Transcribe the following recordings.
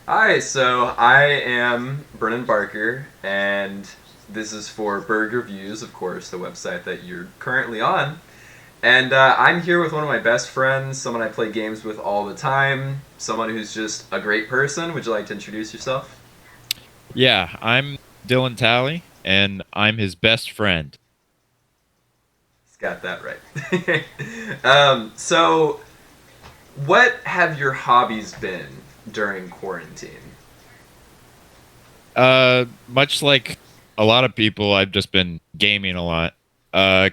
Hi, so I am Brennan Barker, and this is for Bergreviews, of course, the website that you're currently on. And I'm here with one of my best friends, someone I play games with all the time, someone who's just a great person. Would you like to introduce yourself? Yeah, I'm Dylan Talley, and I'm his best friend. He's got that right. So, what have your hobbies been during quarantine? Much like a lot of people, I've just been gaming a lot.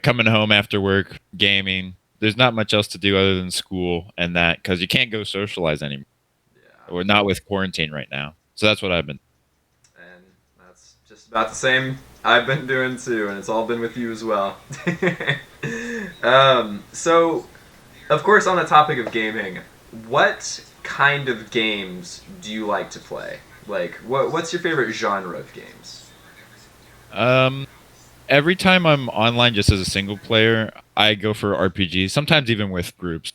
Coming home after work, gaming. There's not much else to do other than school and that because you can't go socialize anymore. Yeah, We're not with quarantine right now, so that's what I've been. and that's just about the same I've been doing too, and it's all been with you as well. So, of course, on the topic of gaming, what kind of games do you like to play? Like, what's your favorite genre of games? Um, every time I'm online just as a single player, I go for RPGs. Sometimes even with groups.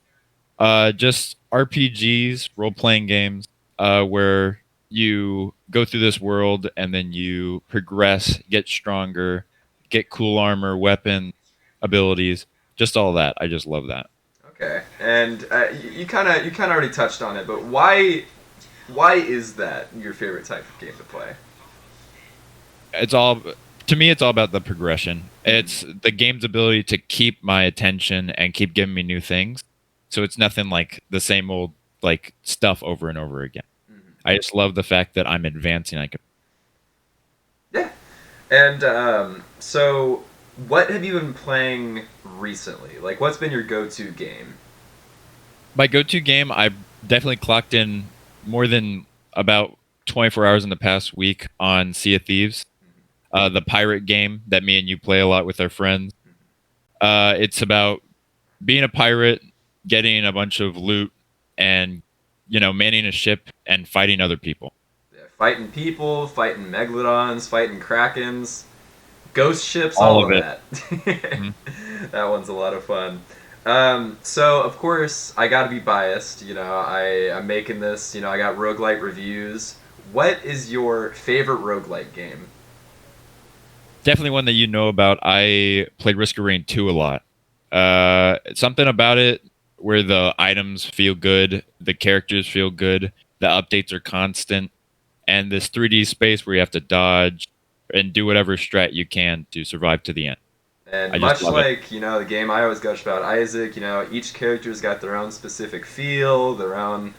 Just RPGs, role playing games, where you go through this world and then you progress, get stronger, get cool armor, weapon, abilities, just all that. I just love that. Okay, and you kind of already touched on it, but why is that your favorite type of game to play? It's all to me. It's all about the progression. Mm-hmm. It's the game's ability to keep my attention and keep giving me new things. So it's nothing like the same old like stuff over and over again. Mm-hmm. I just love the fact that I'm advancing. I can Yeah, and so what have you been playing recently? Like, what's been your go-to game? My go-to game, I've definitely clocked in more than about 24 hours in the past week on Sea of Thieves, the pirate game that me and you play a lot with our friends. It's about being a pirate, getting a bunch of loot, and manning a ship and fighting other people. Yeah, fighting people, fighting megalodons, fighting krakens, ghost ships, All all of of it. that. Mhm. That one's a lot of fun. So of course I got to be biased. I'm making this. I got roguelite reviews. What is your favorite roguelite game? Definitely one that you know about. I played Risk of Rain 2 a lot. Something about it where the items feel good, the characters feel good, the updates are constant, and this 3D space where you have to dodge and do whatever strat you can to survive to the end. And I just much love it. like the game I always gush about, Isaac. Each character's got their own specific feel, their own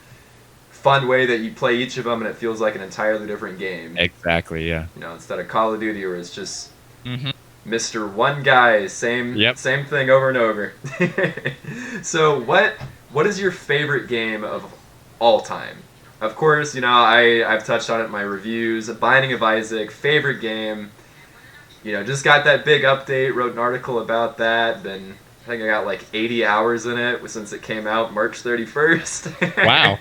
fun way that you play each of them, and it feels like an entirely different game. Exactly. Yeah. Instead of Call of Duty, where it's just Hmm. Mr. One Guy, same Yep. same thing over and over. So what is your favorite game of all time? Of course, I've touched on it in my reviews. Binding of Isaac, favorite game. Just got that big update. Wrote an article about that. I think I got like 80 hours in it since it came out March 31st. Wow.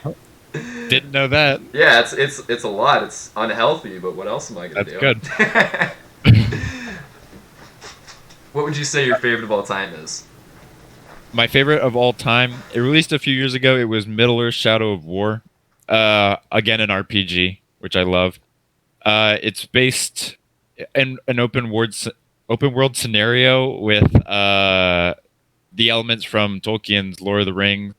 Didn't know that. Yeah, it's a lot. It's unhealthy, but what else am I gonna That's do? good. What would you say your favorite of all time is? My favorite of all time. It released a few years ago. It was Middle Earth: Shadow of War. Again, an RPG, which I love. It's based in an open world scenario with the elements from Tolkien's Lord of the Rings.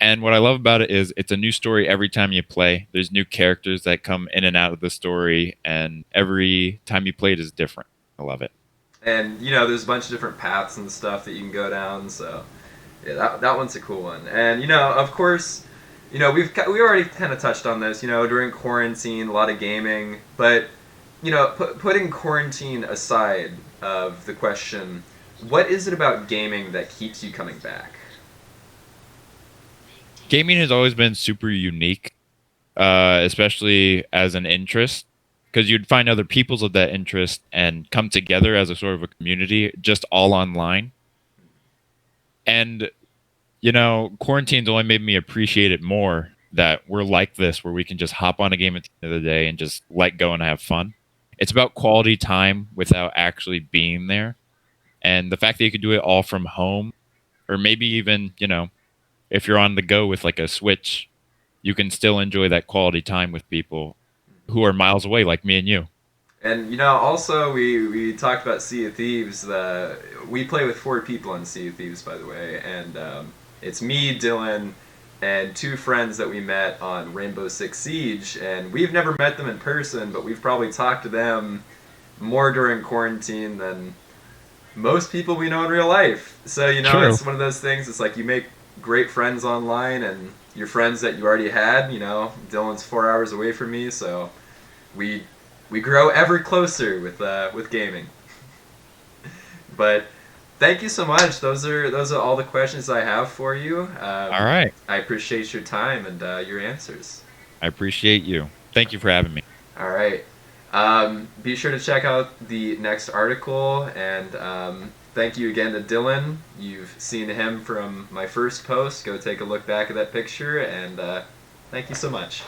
And what I love about it is it's a new story every time you play. There's new characters that come in and out of the story, and every time you play it is different. I love it. And there's a bunch of different paths and stuff that you can go down. So yeah, that one's a cool one. And of course, we already kind of touched on this. During quarantine, a lot of gaming. But putting quarantine aside of the question, what is it about gaming that keeps you coming back? Gaming has always been super unique, especially as an interest, because you'd find other peoples of that interest and come together as a sort of a community, just all online. And quarantine's only made me appreciate it more that we're like this, where we can just hop on a game at the end of the day and just let go and have fun. It's about quality time without actually being there. And the fact that you could do it all from home, or maybe even, if you're on the go with like a Switch you can still enjoy that quality time with people who are miles away, like me and you. And also we talked about Sea of Thieves. We play with 4 people in Sea of Thieves, by the way, and it's me, Dylan, and 2 friends that we met on Rainbow Six Siege. And we've never met them in person, but we've probably talked to them more during quarantine than most people we know in real life. So True. it's one of those things. It's like you make great friends online, and your friends that you already had. Dylan's 4 hours away from me, so we we grow ever closer with gaming. But thank you so much. Those are all the questions I have for you. All right. I appreciate your time and your answers. I appreciate you. Thank you for having me. All right. Be sure to check out the next article, and thank you again to Dylan. You've seen him from my first post. Go take a look back at that picture, and thank you so much.